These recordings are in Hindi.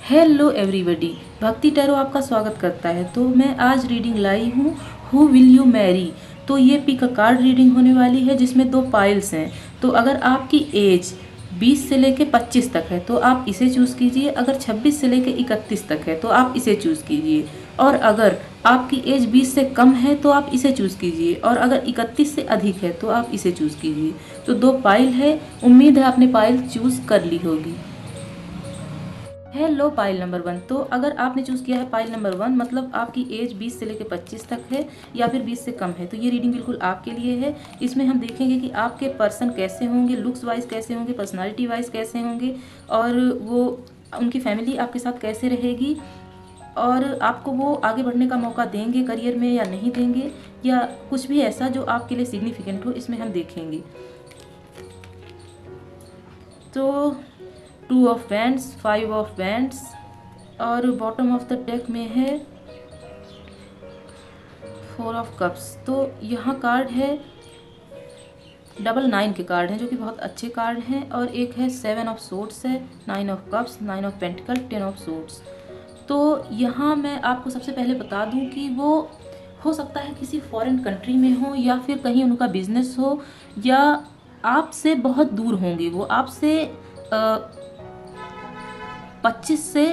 हेलो एवरीबॉडी, भक्ति टैरो आपका स्वागत करता है। तो मैं आज रीडिंग लाई हूँ हु विल यू मैरी। तो ये पिक अ कार्ड रीडिंग होने वाली है जिसमें दो पाइल्स हैं। तो अगर आपकी एज 20 से लेके 25 तक है तो आप इसे चूज़ कीजिए। अगर 26 से लेके 31 तक है तो आप इसे चूज़ कीजिए। और अगर आपकी एज 20 से कम है तो आप इसे चूज़ कीजिए। और अगर 31 से अधिक है तो आप इसे चूज़ कीजिए। तो दो पाइल है, उम्मीद है आपने पाइल चूज़ कर ली होगी। Hello pile number 1। तो अगर आपने चूज़ किया है पाइल नंबर 1, मतलब आपकी एज 20 से लेकर 25 तक है या फिर 20 से कम है, तो ये रीडिंग बिल्कुल आपके लिए है। इसमें हम देखेंगे कि आपके पर्सन कैसे होंगे, लुक्स वाइज कैसे होंगे, पर्सनालिटी वाइज कैसे होंगे, और वो उनकी फैमिली आपके साथ कैसे रहेगी, और आपको वो आगे बढ़ने का मौका देंगे करियर में या नहीं देंगे, या कुछ भी ऐसा जो आपके लिए सिग्निफिकेंट हो, इसमें हम देखेंगे। तो 2 ऑफ वैंड्स, 5 ऑफ वैंड्स, और बॉटम ऑफ द डेक में है 4 ऑफ कप्स। तो यहाँ कार्ड है 9 के कार्ड हैं जो कि बहुत अच्छे कार्ड हैं, और एक है 7 ऑफ सोर्ड्स है, 9 of cups, 9 of pentacle, 10 of swords. तो यहाँ मैं आपको सबसे पहले बता दूँ कि वो हो सकता है किसी फॉरेन कंट्री में हो, या फिर कहीं उनका बिजनेस हो, या आपसे बहुत दूर होंगे। वो आपसे 25 से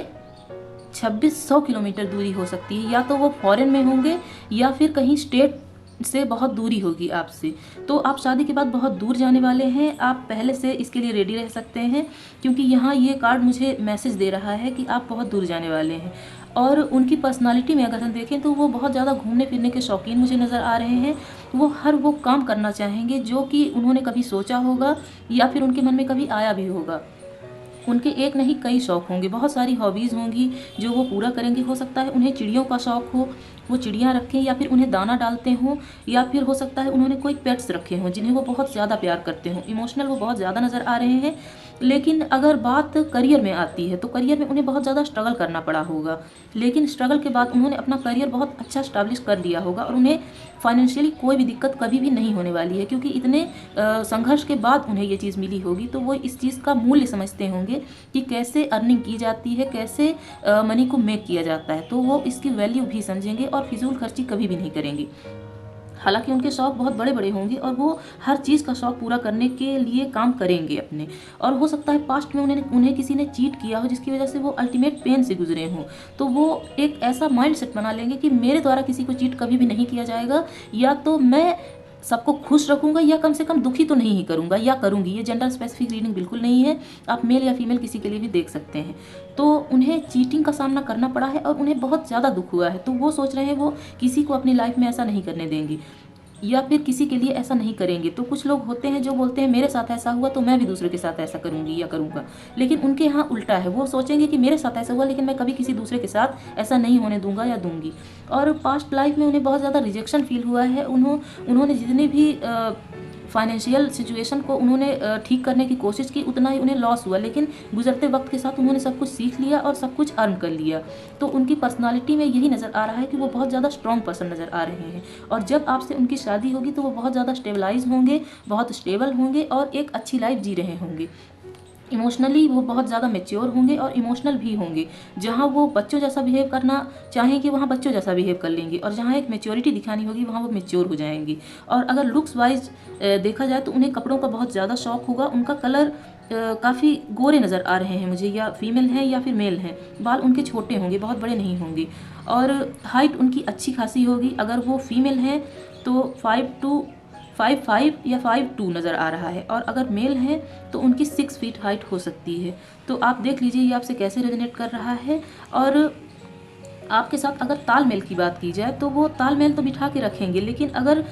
2600 किलोमीटर दूरी हो सकती है, या तो वो फॉरेन में होंगे या फिर कहीं स्टेट से बहुत दूरी होगी आपसे। तो आप शादी के बाद बहुत दूर जाने वाले हैं, आप पहले से इसके लिए रेडी रह सकते हैं, क्योंकि यहाँ ये कार्ड मुझे मैसेज दे रहा है कि आप बहुत दूर जाने वाले हैं। और उनकी पर्सनालिटी में अगर हम देखें तो वो बहुत ज़्यादा घूमने फिरने के शौकीन मुझे नज़र आ रहे हैं। वो हर वो काम करना चाहेंगे जो कि उन्होंने कभी सोचा होगा या फिर उनके मन में कभी आया भी होगा। उनके एक नहीं कई शौक़ होंगे, बहुत सारी हॉबीज़ होंगी जो वो पूरा करेंगे। हो सकता है उन्हें चिड़ियों का शौक़ हो, वो चिड़ियाँ रखें, या फिर उन्हें दाना डालते हों, या फिर हो सकता है उन्होंने कोई पेट्स रखे हों जिन्हें वो बहुत ज़्यादा प्यार करते हों। इमोशनल वो बहुत ज़्यादा नज़र आ रहे हैं। लेकिन अगर बात करियर में आती है तो करियर में उन्हें बहुत ज़्यादा स्ट्रगल करना पड़ा होगा, लेकिन स्ट्रगल के बाद उन्होंने अपना करियर बहुत अच्छा स्टैब्लिश कर लिया होगा, और उन्हें फाइनेंशियली कोई भी दिक्कत कभी भी नहीं होने वाली है, क्योंकि इतने संघर्ष के बाद उन्हें ये चीज़ मिली होगी। तो वो इस चीज़ का मूल्य समझते होंगे कि कैसे अर्निंग की जाती है, कैसे मनी को मेक किया जाता है। तो वो इसकी वैल्यू भी समझेंगे और फिजूल खर्ची कभी भी नहीं करेंगे। हालांकि उनके शौक़ बहुत बड़े बड़े होंगे और वो हर चीज़ का शौक़ पूरा करने के लिए काम करेंगे अपने। और हो सकता है पास्ट में उन्हें किसी ने चीट किया हो जिसकी वजह से वो अल्टीमेट पेन से गुजरे हों। तो वो एक ऐसा माइंड सेट बना लेंगे कि मेरे द्वारा किसी को चीट कभी भी नहीं किया जाएगा, या तो मैं सबको खुश रखूंगा या कम से कम दुखी तो नहीं ही करूंगा या करूंगी। ये जेंडर स्पेसिफिक रीडिंग बिल्कुल नहीं है, आप मेल या फीमेल किसी के लिए भी देख सकते हैं। तो उन्हें चीटिंग का सामना करना पड़ा है और उन्हें बहुत ज़्यादा दुख हुआ है, तो वो सोच रहे हैं वो किसी को अपनी लाइफ में ऐसा नहीं करने देंगे या फिर किसी के लिए ऐसा नहीं करेंगे। तो कुछ लोग होते हैं जो बोलते हैं मेरे साथ ऐसा हुआ तो मैं भी दूसरे के साथ ऐसा करूंगी या करूंगा, लेकिन उनके यहाँ उल्टा है। वो सोचेंगे कि मेरे साथ ऐसा हुआ लेकिन मैं कभी किसी दूसरे के साथ ऐसा नहीं होने दूंगा या दूंगी। और पास्ट लाइफ में उन्हें बहुत ज़्यादा रिजेक्शन फील हुआ है। उन्होंने जितने भी फाइनेंशियल सिचुएशन को उन्होंने ठीक करने की कोशिश की, उतना ही उन्हें लॉस हुआ, लेकिन गुजरते वक्त के साथ उन्होंने सब कुछ सीख लिया और सब कुछ अर्न कर लिया। तो उनकी पर्सनालिटी में यही नज़र आ रहा है कि वो बहुत ज़्यादा स्ट्रॉन्ग पर्सन नज़र आ रहे हैं, और जब आपसे उनकी शादी होगी तो वो बहुत ज़्यादा स्टेबलाइज होंगे, बहुत स्टेबल होंगे और एक अच्छी लाइफ जी रहे होंगे। इमोशनली वो बहुत ज़्यादा मेच्योर होंगे और इमोशनल भी होंगे। जहाँ वो बच्चों जैसा बिहेव करना चाहेंगे वहाँ बच्चों जैसा बिहेव कर लेंगे, और जहाँ एक मेच्योरिटी दिखानी होगी वहाँ वो मेच्योर हो जाएंगी। और अगर लुक्स वाइज देखा जाए तो उन्हें कपड़ों का बहुत ज़्यादा शौक होगा। उनका कलर काफ़ी गोरे नज़र आ रहे हैं मुझे, या फीमेल हैं या फिर मेल हैं। बाल उनके छोटे होंगे, बहुत बड़े नहीं होंगे, और हाइट उनकी अच्छी खासी होगी। अगर वो फीमेल हैं तो 5'5" या 5'2" नज़र आ रहा है, और अगर मेल हैं तो उनकी 6 फीट हाइट हो सकती है। तो आप देख लीजिए ये आपसे कैसे रेजोनेट कर रहा है। और आपके साथ अगर तालमेल की बात की जाए तो वो तालमेल तो बिठा के रखेंगे, लेकिन अगर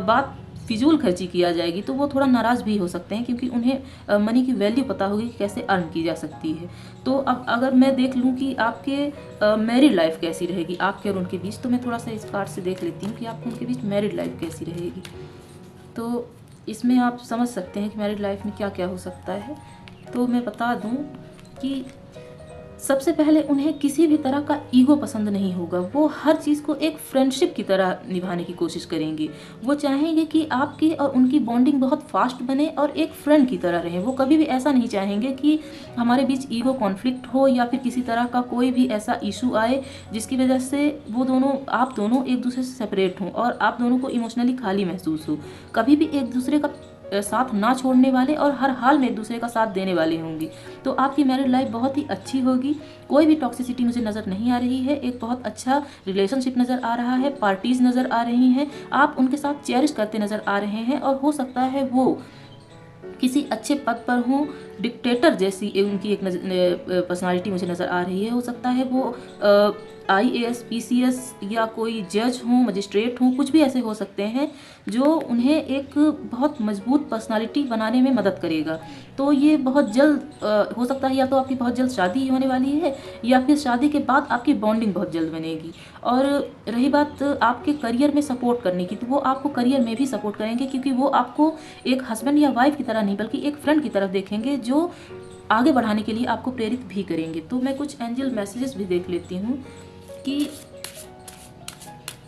बात फिजूल खर्ची किया जाएगी तो वो थोड़ा नाराज़ भी हो सकते हैं, क्योंकि उन्हें मनी की वैल्यू पता होगी कि कैसे अर्न की जा सकती है। तो अब अगर मैं देख लूँ कि आपके मैरिड लाइफ कैसी रहेगी आपके और उनके बीच, तो मैं थोड़ा सा इस कार्ड से देख लेती हूँ कि आपके उनके बीच मैरिड लाइफ कैसी रहेगी। तो इसमें आप समझ सकते हैं कि मैरिड लाइफ में क्या क्या हो सकता है। तो मैं बता दूं कि सबसे पहले उन्हें किसी भी तरह का ईगो पसंद नहीं होगा। वो हर चीज़ को एक फ्रेंडशिप की तरह निभाने की कोशिश करेंगे। वो चाहेंगे कि आपकी और उनकी बॉन्डिंग बहुत फास्ट बने और एक फ्रेंड की तरह रहे। वो कभी भी ऐसा नहीं चाहेंगे कि हमारे बीच ईगो कॉन्फ्लिक्ट हो या फिर किसी तरह का कोई भी ऐसा इशू आए जिसकी वजह से वो दोनों, आप दोनों एक दूसरे से सेपरेट हों और आप दोनों को इमोशनली खाली महसूस हो। कभी भी एक दूसरे का साथ ना छोड़ने वाले और हर हाल में एक दूसरे का साथ देने वाले होंगे। तो आपकी मैरिड लाइफ बहुत ही अच्छी होगी। कोई भी टॉक्सिसिटी मुझे नज़र नहीं आ रही है। एक बहुत अच्छा रिलेशनशिप नज़र आ रहा है, पार्टीज़ नज़र आ रही हैं, आप उनके साथ चेरिश करते नज़र आ रहे हैं और हो सकता है वो किसी अच्छे पद पर हों। डिक्टेटर जैसी उनकी एक पर्सनालिटी मुझे नज़र आ रही है। हो सकता है वो IAS PCS या कोई जज हों, मजिस्ट्रेट हों, कुछ भी ऐसे हो सकते हैं जो उन्हें एक बहुत मजबूत पर्सनालिटी बनाने में मदद करेगा। तो ये बहुत जल्द हो सकता है, या तो आपकी बहुत जल्द शादी होने वाली है या फिर शादी के बाद आपकी बॉन्डिंग बहुत जल्द बनेगी। और रही बात आपके करियर में सपोर्ट करने की, तो वो आपको करियर में भी सपोर्ट करेंगे, क्योंकि वो आपको एक हस्बैंड या वाइफ की तरह नहीं बल्कि एक फ्रेंड की तरफ देखेंगे जो आगे बढ़ाने के लिए आपको प्रेरित भी करेंगे। तो मैं कुछ एंजल मैसेजेस भी देख लेती हूँ कि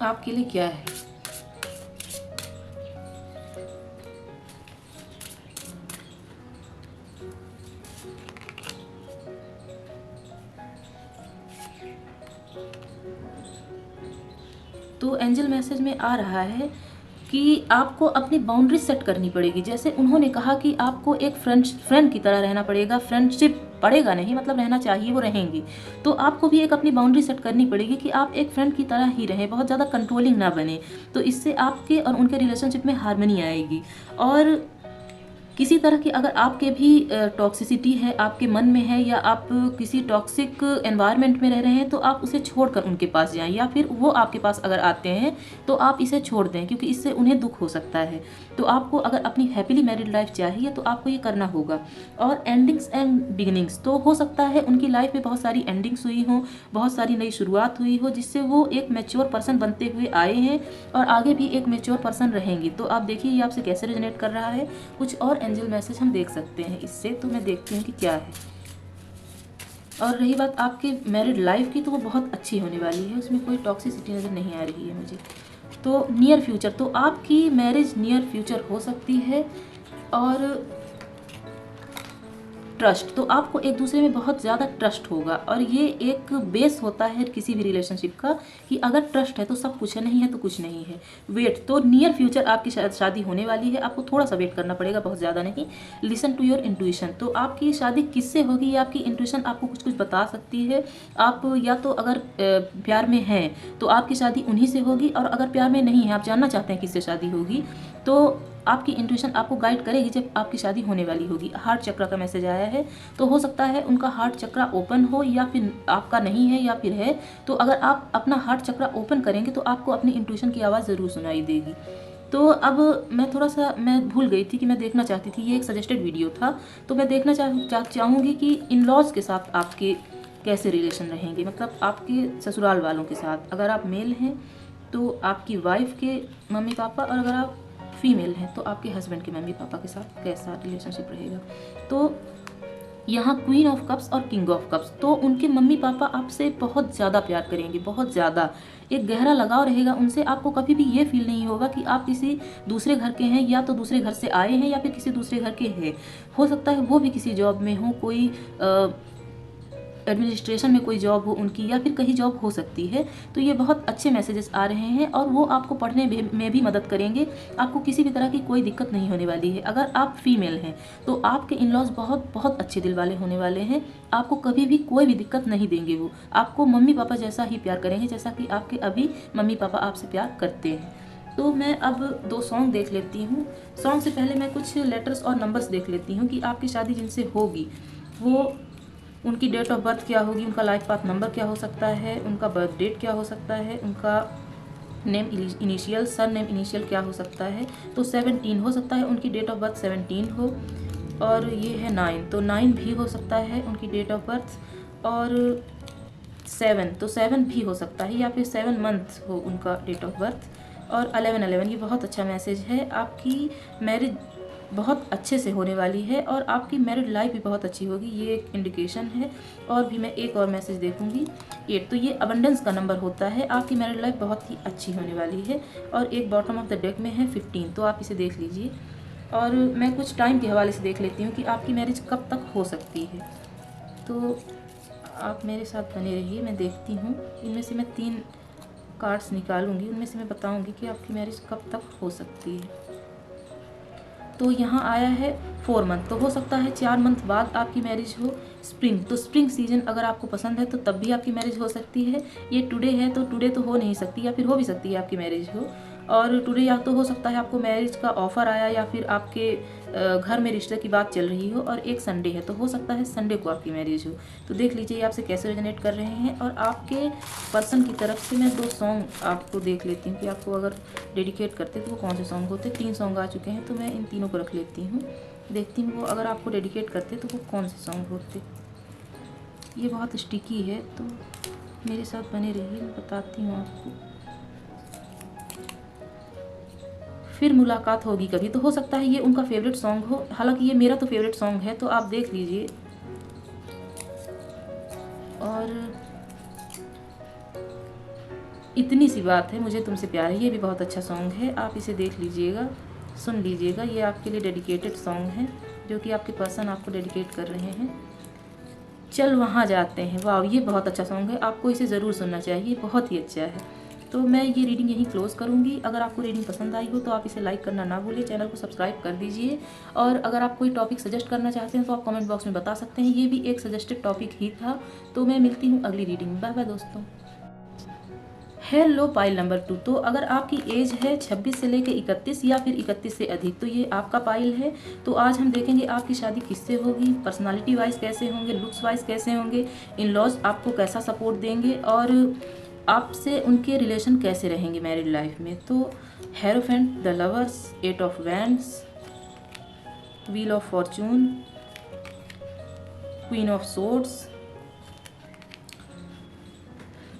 आपके लिए क्या है। तो एंजल मैसेज में आ रहा है कि आपको अपनी बाउंड्री सेट करनी पड़ेगी। जैसे उन्होंने कहा कि आपको एक फ्रेंड की तरह रहना पड़ेगा। फ्रेंडशिप पड़ेगा नहीं, मतलब रहना चाहिए, वो रहेंगी। तो आपको भी एक अपनी बाउंड्री सेट करनी पड़ेगी कि आप एक फ्रेंड की तरह ही रहें, बहुत ज़्यादा कंट्रोलिंग ना बने। तो इससे आपके और उनके रिलेशनशिप में हार्मनी आएगी। और किसी तरह की अगर आपके भी टॉक्सिसिटी है, आपके मन में है, या आप किसी टॉक्सिक एनवायरनमेंट में रह रहे हैं, तो आप उसे छोड़कर उनके पास जाएं, या फिर वो आपके पास अगर आते हैं तो आप इसे छोड़ दें, क्योंकि इससे उन्हें दुख हो सकता है। तो आपको अगर अपनी हैप्पीली मैरिड लाइफ चाहिए तो आपको ये करना होगा। और एंडिंग्स एंड बिगिनिंग्स, तो हो सकता है उनकी लाइफ में बहुत सारी एंडिंग्स हुई हों, बहुत सारी नई शुरुआत हुई हो, जिससे वो एक मैच्योर पर्सन बनते हुए आए हैं और आगे भी एक मैच्योर पर्सन रहेंगे। तो आप देखिए ये आपसे कैसे रेजोनेट कर रहा है। कुछ और एंजल मैसेज हम देख सकते हैं इससे, तो मैं देखती हूँ कि क्या है। और रही बात आपकी मैरिड लाइफ की, तो वो बहुत अच्छी होने वाली है, उसमें कोई टॉक्सिसिटी नज़र नहीं आ रही है मुझे। तो नियर फ्यूचर, तो आपकी मैरिज नियर फ्यूचर हो सकती है। और ट्रस्ट, तो आपको एक दूसरे में बहुत ज़्यादा ट्रस्ट होगा। और ये एक बेस होता है किसी भी रिलेशनशिप का कि अगर ट्रस्ट है तो सब कुछ है, नहीं है तो कुछ नहीं है। वेट, तो नियर फ्यूचर आपकी शादी होने वाली है, आपको थोड़ा सा वेट करना पड़ेगा, बहुत ज़्यादा नहीं। लिसन टू योर इंट्यूशन, तो आपकी शादी किससे होगी, ये आपकी इंट्यूशन आपको कुछ कुछ बता सकती है। आप या तो अगर प्यार में हैं तो आपकी शादी उन्हीं से होगी, और अगर प्यार में नहीं है, आप जानना चाहते हैं किससे शादी होगी, तो आपकी इंट्यूशन आपको गाइड करेगी जब आपकी शादी होने वाली होगी। हार्ट चक्र का मैसेज आया है, तो हो सकता है उनका हार्ट चक्र ओपन हो या फिर आपका नहीं है, या फिर है। तो अगर आप अपना हार्ट चक्र ओपन करेंगे तो आपको अपनी इंट्यूशन की आवाज़ ज़रूर सुनाई देगी। तो अब मैं भूल गई थी कि मैं देखना चाहती थी, ये एक सजेस्टेड वीडियो था, तो मैं देखना चाहूँगी कि इन लॉज के साथ आपके कैसे रिलेशन रहेंगे, मतलब आपके ससुराल वालों के साथ। अगर आप मेल हैं तो आपकी वाइफ के मम्मी पापा, और अगर आप फीमेल हैं तो आपके हस्बैंड के मम्मी पापा के साथ कैसा रिलेशनशिप रहेगा। तो यहाँ क्वीन ऑफ कप्स और किंग ऑफ कप्स, तो उनके मम्मी पापा आपसे बहुत ज़्यादा प्यार करेंगे, बहुत ज़्यादा एक गहरा लगाव रहेगा उनसे। आपको कभी भी ये फील नहीं होगा कि आप किसी दूसरे घर के हैं, या तो दूसरे घर से आए हैं, या फिर किसी दूसरे घर के हैं। हो सकता है वो भी किसी जॉब में हो, कोई एडमिनिस्ट्रेशन में कोई जॉब हो उनकी, या फिर कहीं जॉब हो सकती है। तो ये बहुत अच्छे मैसेजेस आ रहे हैं, और वो आपको पढ़ने में भी मदद करेंगे। आपको किसी भी तरह की कोई दिक्कत नहीं होने वाली है। अगर आप फीमेल हैं तो आपके इन लॉज बहुत बहुत अच्छे दिल वाले होने वाले हैं। आपको कभी भी कोई भी दिक्कत नहीं देंगे। वो आपको मम्मी पापा जैसा ही प्यार करेंगे जैसा कि आपके अभी मम्मी पापा आपसे प्यार करते हैं। तो मैं अब 2 सॉन्ग देख लेती हूँ। सॉन्ग से पहले मैं कुछ लेटर्स और नंबर्स देख लेती हूँ कि आपकी शादी जिनसे होगी वो, उनकी डेट ऑफ बर्थ क्या होगी, उनका लाइफ पाथ नंबर क्या हो सकता है, उनका बर्थ डेट क्या हो सकता है, उनका name initial, sir name initial क्या हो सकता है। तो 17 हो सकता है उनकी डेट ऑफ बर्थ 17 हो। और ये है 9, तो 9 भी हो सकता है उनकी डेट ऑफ बर्थ। और 7, तो 7 भी हो सकता है, या फिर 7 मंथ हो उनका डेट ऑफ बर्थ। और 11 ये बहुत अच्छा मैसेज है। आपकी मैरिज बहुत अच्छे से होने वाली है और आपकी मैरिड लाइफ भी बहुत अच्छी होगी, ये एक इंडिकेशन है। और भी मैं एक और मैसेज देखूंगी 8, तो ये अबंडेंस का नंबर होता है, आपकी मैरिड लाइफ बहुत ही अच्छी होने वाली है। और एक बॉटम ऑफ द डेक में है 15, तो आप इसे देख लीजिए। और मैं कुछ टाइम के हवाले से देख लेती हूँ कि आपकी मैरिज कब तक हो सकती है। तो आप मेरे साथ बने रहिए, मैं देखती हूँ। इनमें से मैं 3 कार्ड्स निकालूंगी, उनमें से मैं बताऊंगी कि आपकी मैरिज कब तक हो सकती है। तो यहाँ आया है 4 मंथ, तो हो सकता है 4 मंथ बाद आपकी मैरिज हो। स्प्रिंग, तो स्प्रिंग सीजन अगर आपको पसंद है तो तब भी आपकी मैरिज हो सकती है। ये टुडे है तो टुडे तो हो नहीं सकती, या फिर हो भी सकती है आपकी मैरिज हो। और टुडे या तो हो सकता है आपको मैरिज का ऑफर आया, या फिर आपके घर में रिश्ते की बात चल रही हो। और एक संडे है तो हो सकता है संडे को आपकी मैरिज हो। तो देख लीजिए ये आपसे कैसे रेजोनेट कर रहे हैं। और आपके पर्सन की तरफ से मैं 2 सॉन्ग आपको देख लेती हूँ कि आपको अगर डेडिकेट करते तो वो कौन से सॉन्ग होते। 3 सॉन्ग आ चुके हैं तो मैं इन तीनों को रख लेती हूँ, देखती हूँ वो अगर आपको डेडिकेट करते तो वो कौन से सॉन्ग होते। ये बहुत स्टिकी है तो मेरे साथ बने रहिए, मैं बताती हूँ आपको। फिर मुलाकात होगी कभी, तो हो सकता है ये उनका फेवरेट सॉन्ग हो, हालांकि ये मेरा तो फेवरेट सॉन्ग है, तो आप देख लीजिए। और इतनी सी बात है मुझे तुमसे प्यार है, ये भी बहुत अच्छा सॉन्ग है, आप इसे देख लीजिएगा, सुन लीजिएगा। ये आपके लिए डेडिकेटेड सॉन्ग है जो कि आपके पर्सन आपको डेडिकेट कर रहे हैं। चल वहाँ जाते हैं, वाह ये बहुत अच्छा सॉन्ग है, आपको इसे ज़रूर सुनना चाहिए, बहुत ही अच्छा है। तो मैं ये रीडिंग यहीं क्लोज करूँगी। अगर आपको रीडिंग पसंद आई हो तो आप इसे लाइक करना ना भूलिए, चैनल को सब्सक्राइब कर दीजिए। और अगर आप कोई टॉपिक सजेस्ट करना चाहते हैं तो आप कमेंट बॉक्स में बता सकते हैं, ये भी एक सजेस्टेड टॉपिक ही था। तो मैं मिलती हूँ अगली रीडिंग में, बाय बाय दोस्तों। हेलो पाइल नंबर 2, तो अगर आपकी एज है 26 से लेकर 31 या फिर 31 से अधिक तो ये आपका पाइल है। तो आज हम देखेंगे आपकी शादी किससे होगी, पर्सनालिटी वाइज कैसे होंगे, लुक्स वाइज कैसे होंगे, इन लॉज आपको कैसा सपोर्ट देंगे और आपसे उनके रिलेशन कैसे रहेंगे मैरिड लाइफ में। तो hierophant, the lovers, 8 of wands, wheel of Fortune, queen of swords,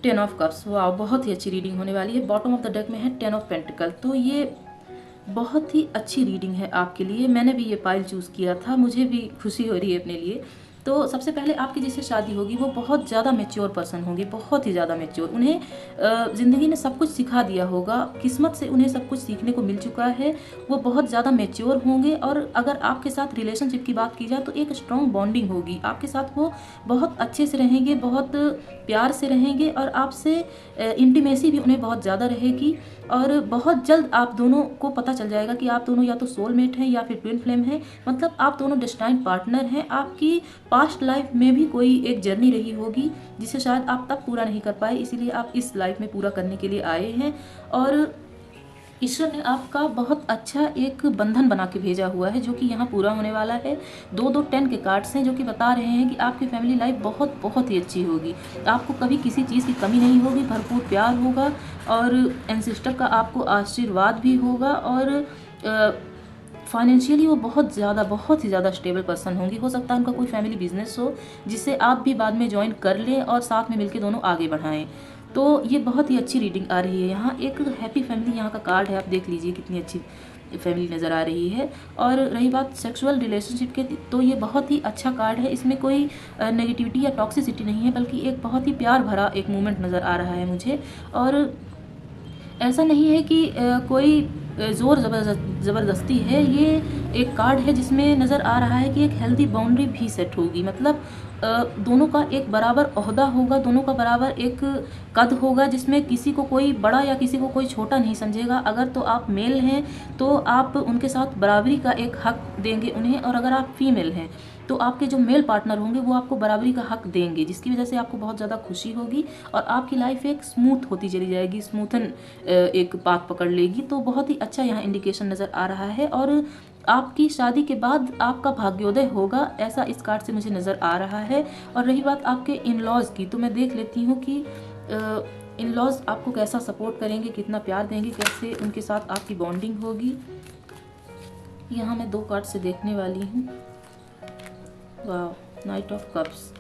10 of cups. वाह बहुत ही अच्छी रीडिंग होने वाली है। बॉटम ऑफ द डेक में है 10 ऑफ पेंटिकल, तो ये बहुत ही अच्छी रीडिंग है आपके लिए। मैंने भी ये पाइल चूज़ किया था, मुझे भी खुशी हो रही है अपने लिए। तो सबसे पहले आपकी जिससे शादी होगी वो बहुत ज़्यादा मैच्योर पर्सन होंगे, बहुत ही ज़्यादा मैच्योर। उन्हें ज़िंदगी ने सब कुछ सिखा दिया होगा, किस्मत से उन्हें सब कुछ सीखने को मिल चुका है। वो बहुत ज़्यादा मैच्योर होंगे। और अगर आपके साथ रिलेशनशिप की बात की जाए तो एक स्ट्रॉन्ग बॉन्डिंग होगी आपके साथ। वो बहुत अच्छे से रहेंगे, बहुत प्यार से रहेंगे और आपसे इंटीमेसी भी उन्हें बहुत ज़्यादा रहेगी। और बहुत जल्द आप दोनों को पता चल जाएगा कि आप दोनों या तो सोलमेट हैं या फिर ट्विन फ्लेम हैं, मतलब आप दोनों डेस्टाइन्ड पार्टनर हैं। आपकी पास्ट लाइफ में भी कोई एक जर्नी रही होगी जिसे शायद आप तब पूरा नहीं कर पाए, इसीलिए आप इस लाइफ में पूरा करने के लिए आए हैं। और ईश्वर ने आपका बहुत अच्छा एक बंधन बना के भेजा हुआ है जो कि यहाँ पूरा होने वाला है। 2-2 10 के कार्ड्स हैं जो कि बता रहे हैं कि आपकी फैमिली लाइफ बहुत बहुत ही अच्छी होगी। आपको कभी किसी चीज़ की कमी नहीं होगी, भरपूर प्यार होगा और एंसेस्टर का आपको आशीर्वाद भी होगा। और फाइनेंशियली वो बहुत ही ज़्यादा स्टेबल पर्सन होंगी। हो सकता है उनका कोई फैमिली बिजनेस हो जिसे आप भी बाद में ज्वाइन कर लें और साथ में मिलकर दोनों आगे बढ़ाएं। तो ये बहुत ही अच्छी रीडिंग आ रही है। यहाँ एक हैप्पी फैमिली यहाँ का कार्ड है, आप देख लीजिए कितनी अच्छी फैमिली नज़र आ रही है। और रही बात सेक्सुअल रिलेशनशिप के, तो ये बहुत ही अच्छा कार्ड है। इसमें कोई नेगेटिविटी या टॉक्सिसिटी नहीं है, बल्कि एक बहुत ही प्यार भरा एक मोमेंट नज़र आ रहा है मुझे। और ऐसा नहीं है कि कोई ज़ोर ज़बरदस्ती है। ये एक कार्ड है जिसमें नज़र आ रहा है कि एक हेल्दी बाउंड्री भी सेट होगी, मतलब दोनों का एक बराबर ओहदा होगा, दोनों का बराबर एक कद होगा जिसमें किसी को कोई बड़ा या किसी को कोई छोटा नहीं समझेगा। अगर तो आप मेल हैं तो आप उनके साथ बराबरी का एक हक देंगे उन्हें, और अगर आप फीमेल हैं तो आपके जो मेल पार्टनर होंगे वो आपको बराबरी का हक देंगे, जिसकी वजह से आपको बहुत ज़्यादा खुशी होगी और आपकी लाइफ एक स्मूथ होती चली जाएगी, स्मूथन एक पाथ पकड़ लेगी। तो बहुत ही अच्छा यहाँ इंडिकेशन नज़र आ रहा है। और आपकी शादी के बाद आपका भाग्योदय होगा, ऐसा इस कार्ड से मुझे नज़र आ रहा है। और रही बात आपके इन लॉज की, तो मैं देख लेती हूँ कि इन लॉज आपको कैसा सपोर्ट करेंगे, कितना प्यार देंगे, कैसे उनके साथ आपकी बॉन्डिंग होगी। यहाँ मैं 2 कार्ड से देखने वाली हूँ। वाह, नाइट ऑफ कप्स,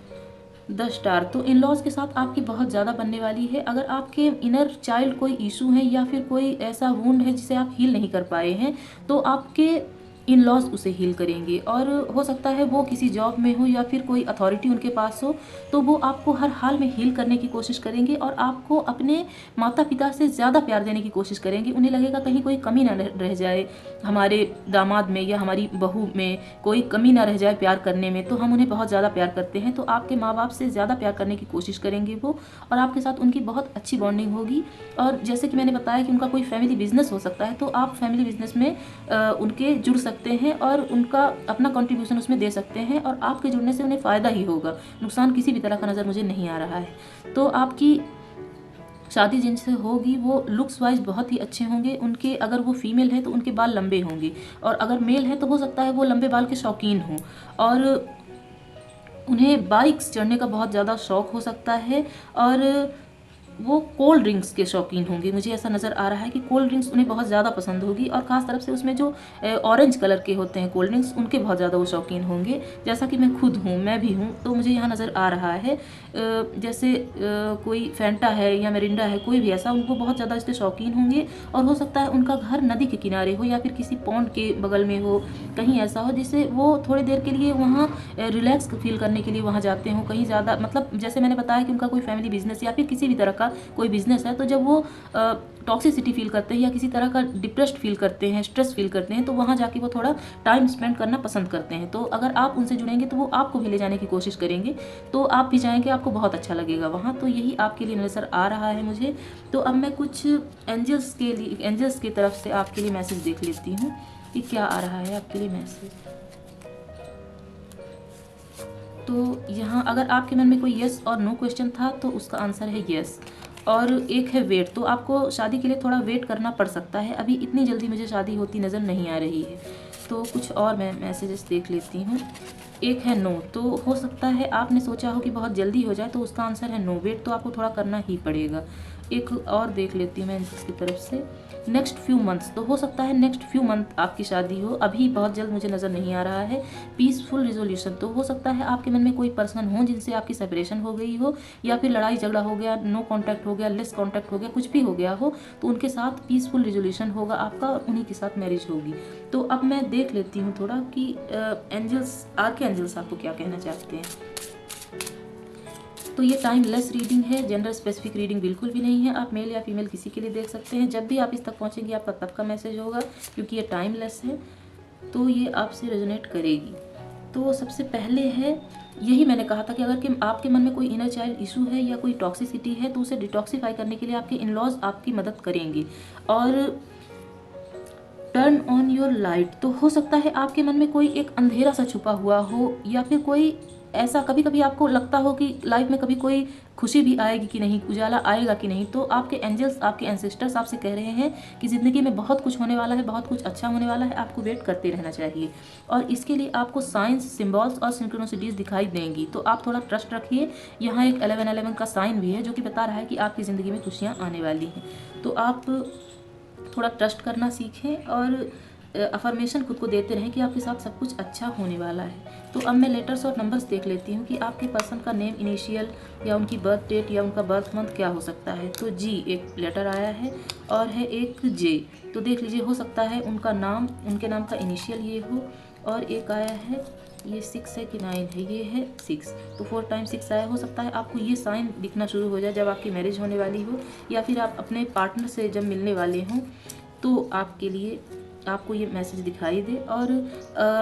10 स्टार। तो इन लॉज के साथ आपकी बहुत ज़्यादा बनने वाली है। अगर आपके इनर चाइल्ड कोई इशू है या फिर कोई ऐसा वुंड है जिसे आप हील नहीं कर पाए हैं, तो आपके इन लॉज उसे हील करेंगे। और हो सकता है वो किसी जॉब में हो या फिर कोई अथॉरिटी उनके पास हो, तो वो आपको हर हाल में हील करने की कोशिश करेंगे और आपको अपने माता पिता से ज़्यादा प्यार देने की कोशिश करेंगे। उन्हें लगेगा कहीं कोई कमी ना रह जाए हमारे दामाद में या हमारी बहू में, कोई कमी ना रह जाए प्यार करने में, तो हम उन्हें बहुत ज़्यादा प्यार करते हैं। तो आपके माँ बाप से ज़्यादा प्यार करने की कोशिश करेंगे वो, और आपके साथ उनकी बहुत अच्छी बॉन्डिंग होगी। और जैसे कि मैंने बताया कि उनका कोई फैमिली बिजनेस हो सकता है, तो आप फैमिली बिजनेस में उनके जुड़ सकते हैं और उनका अपना कंट्रीब्यूशन उसमें दे सकते हैं, और आपके जुड़ने से उन्हें फ़ायदा ही होगा, नुकसान किसी भी तरह का नज़र मुझे नहीं आ रहा है। तो आपकी शादी जिनसे होगी वो लुक्स वाइज बहुत ही अच्छे होंगे। उनके अगर वो फीमेल है तो उनके बाल लंबे होंगे, और अगर मेल है तो हो सकता है वो लंबे बाल के शौकीन हों, और उन्हें बाइक्स चढ़ने का बहुत ज़्यादा शौक़ हो सकता है, और वो कोल्ड ड्रिंक्स के शौकीन होंगे। मुझे ऐसा नज़र आ रहा है कि कोल्ड ड्रिंक्स उन्हें बहुत ज़्यादा पसंद होगी, और ख़ास तरफ से उसमें जो ऑरेंज कलर के होते हैं कोल्ड ड्रिंक्स, उनके बहुत ज़्यादा वो शौकीन होंगे। जैसा कि मैं खुद हूँ, मैं भी हूँ, तो मुझे यहाँ नज़र आ रहा है जैसे कोई फैंटा है या मिरिंडा है, कोई भी ऐसा, उनको बहुत ज़्यादा इसके शौकीन होंगे। और हो सकता है उनका घर नदी के किनारे हो या फिर किसी पॉन्ड के बगल में हो, कहीं ऐसा हो जिससे वो थोड़ी देर के लिए वहाँ रिलैक्स फील करने के लिए वहाँ जाते हों। कहीं ज़्यादा मतलब जैसे मैंने बताया कि उनका कोई फैमिली बिजनेस या फिर किसी भी तरह का कोई बिजनेस है, तो जब वो टॉक्सिसिटी फील करते हैं या किसी तरह का डिप्रेस्ड फील करते हैं, स्ट्रेस फील करते हैं, तो वहाँ जाके वो थोड़ा टाइम स्पेंड करना पसंद करते हैं। तो अगर आप उनसे जुड़ेंगे तो वो आपको भी ले जाने की कोशिश करेंगे, तो आप भी जाएंगे, आपको बहुत अच्छा लगेगा वहाँ। तो यही आपके लिए नज़र आ रहा है मुझे। तो अब मैं कुछ एंजल्स की तरफ से आपके लिए मैसेज देख लेती हूँ कि क्या आ रहा है आपके लिए मैसेज। तो यहाँ अगर आपके मन में कोई यस और नो क्वेश्चन था तो उसका आंसर है यस, और एक है वेट। तो आपको शादी के लिए थोड़ा वेट करना पड़ सकता है, अभी इतनी जल्दी मुझे शादी होती नज़र नहीं आ रही है। तो कुछ और मैं मैसेजेस देख लेती हूँ। एक है नो, तो हो सकता है आपने सोचा हो कि बहुत जल्दी हो जाए, तो उसका आंसर है नो, वेट तो आपको थोड़ा करना ही पड़ेगा। एक और देख लेती हूँ मैं इसकी तरफ से, नेक्स्ट फ्यू मंथ्स, तो हो सकता है नेक्स्ट फ्यू मंथ आपकी शादी हो, अभी बहुत जल्द मुझे नज़र नहीं आ रहा है। पीसफुल रिजोल्यूशन, तो हो सकता है आपके मन में कोई पर्सन हो जिनसे आपकी सेपरेशन हो गई हो, या फिर लड़ाई झगड़ा हो गया, नो कांटेक्ट हो गया, लेस कांटेक्ट हो गया, कुछ भी हो गया हो, तो उनके साथ पीसफुल रिजोल्यूशन होगा आपका, और उन्हीं के साथ मैरिज होगी। तो अब मैं देख लेती हूँ थोड़ा कि एंजल्स, आर्के एंजल्स आपको क्या कहना चाहते हैं। तो ये टाइमलेस रीडिंग है, जेंडर स्पेसिफिक रीडिंग बिल्कुल भी नहीं है। आप मेल या फीमेल किसी के लिए देख सकते हैं। जब भी आप इस तक पहुंचेंगे आपका तब का मैसेज होगा, क्योंकि ये टाइमलेस है, तो ये आपसे रेजोनेट करेगी। तो सबसे पहले है, यही मैंने कहा था कि अगर कि आपके मन में कोई इनर चाइल्ड इशू है या कोई टॉक्सिसिटी है, तो उसे डिटॉक्सीफाई करने के लिए आपके इन लॉज आपकी मदद करेंगे। और टर्न ऑन योर लाइट, तो हो सकता है आपके मन में कोई एक अंधेरा सा छुपा हुआ हो, या फिर कोई ऐसा कभी कभी आपको लगता हो कि लाइफ में कभी कोई खुशी भी आएगी कि नहीं, उजाला आएगा कि नहीं, तो आपके एंजल्स, आपके एंसेस्टर्स आपसे कह रहे हैं कि ज़िंदगी में बहुत कुछ होने वाला है, बहुत कुछ अच्छा होने वाला है, आपको वेट करते रहना चाहिए। और इसके लिए आपको साइंस, सिम्बॉल्स और सिंक्रोनिसिटीज़ दिखाई देंगी, तो आप थोड़ा ट्रस्ट रखिए। यहाँ एक 1111 का साइन भी है जो कि बता रहा है कि आपकी ज़िंदगी में खुशियाँ आने वाली हैं। तो आप थोड़ा ट्रस्ट करना सीखें और अफर्मेशन खुद को देते रहें कि आपके साथ सब कुछ अच्छा होने वाला है। तो अब मैं लेटर्स और नंबर्स देख लेती हूँ कि आपके पर्सन का नेम, इनिशियल या उनकी बर्थ डेट या उनका बर्थ मंथ क्या हो सकता है। तो जी एक लेटर आया है और है एक जे, तो देख लीजिए, हो सकता है उनका नाम, उनके नाम का इनिशियल ये हो। और एक आया है, ये 6 है कि 9 है, ये है 6, तो 4 टाइम 6 आया। हो सकता है आपको ये साइन दिखना शुरू हो जाए जब आपकी मैरिज होने वाली हो, या फिर आप अपने पार्टनर से जब मिलने वाले हों, तो आपके लिए आपको ये मैसेज दिखाई दे। और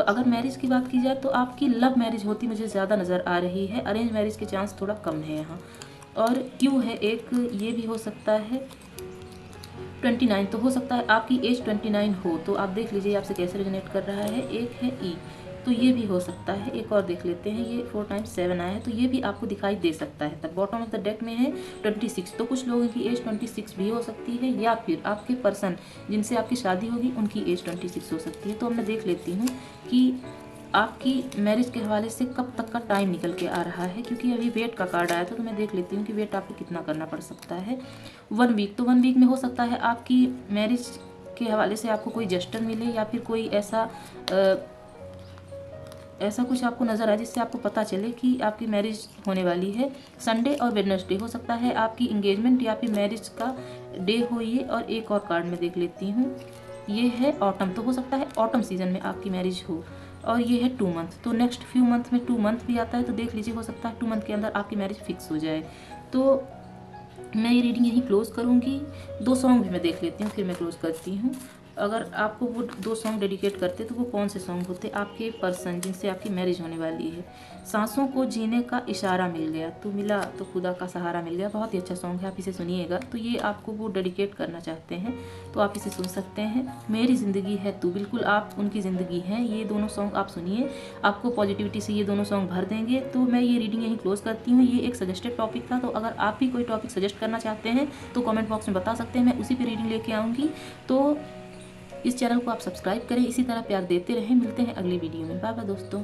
अगर मैरिज की बात की जाए तो आपकी लव मैरिज होती मुझे ज़्यादा नज़र आ रही है, अरेंज मैरिज के चांस थोड़ा कम है यहाँ। और क्यों है एक, ये भी हो सकता है 29, तो हो सकता है आपकी एज 29 हो। तो आप देख लीजिए आपसे कैसे रेजोनेट कर रहा है। एक है ई, तो ये भी हो सकता है। एक और देख लेते हैं, ये 4 टाइम्स 7 आया है, तो ये भी आपको दिखाई दे सकता है। तब बॉटम ऑफ द डेक में है 26, तो कुछ लोगों की एज 26 भी हो सकती है, या फिर आपके पर्सन जिनसे आपकी शादी होगी उनकी एज 26 हो सकती है। तो अब मैं देख लेती हूँ कि आपकी मैरिज के हवाले से कब तक का टाइम निकल के आ रहा है, क्योंकि अभी वेट का कार्ड आया था, तो मैं देख लेती हूँ कि वेट आपको कितना करना पड़ सकता है। 1 वीक, तो 1 वीक में हो सकता है आपकी मैरिज के हवाले से आपको कोई जेस्चर मिले, या फिर कोई ऐसा कुछ आपको नज़र आए जिससे आपको पता चले कि आपकी मैरिज होने वाली है। संडे और वेडनेसडे हो सकता है आपकी इंगेजमेंट या फिर मैरिज का डे हो ये। और एक और कार्ड में देख लेती हूँ, ये है ऑटम, तो हो सकता है ऑटम सीजन में आपकी मैरिज हो। और ये है 2 मंथ, तो नेक्स्ट फ्यू मंथ में 2 मंथ भी आता है, तो देख लीजिए हो सकता है 2 मंथ के अंदर आपकी मैरिज फिक्स हो जाए। तो मैं ये रीडिंग यहीं क्लोज़ करूँगी। 2 सॉन्ग भी मैं देख लेती हूँ, फिर मैं क्लोज़ करती हूँ। अगर आपको वो 2 सॉन्ग डेडिकेट करते तो वो कौन से सॉन्ग होते? आपके पर्सन जिनसे आपकी मैरिज होने वाली है। सांसों को जीने का इशारा मिल गया, तो मिला तो खुदा का सहारा मिल गया, बहुत ही अच्छा सॉन्ग है, आप इसे सुनिएगा। तो ये आपको वो डेडिकेट करना चाहते हैं तो आप इसे सुन सकते हैं। मेरी ज़िंदगी है तू, बिल्कुल आप उनकी ज़िंदगी हैं, ये दोनों सॉन्ग आप सुनिए, आपको पॉजिटिविटी से ये दोनों सॉन्ग भर देंगे। तो मैं ये रीडिंग यहीं क्लोज़ करती हूँ। ये एक सजेस्टेड टॉपिक था, तो अगर आप भी कोई टॉपिक सजेस्ट करना चाहते हैं तो कमेंट बॉक्स में बता सकते हैं, मैं उसी पे रीडिंग लेके आऊँगी। तो इस चैनल को आप सब्सक्राइब करें, इसी तरह प्यार देते रहें। मिलते हैं अगली वीडियो में। बाय बाय दोस्तों।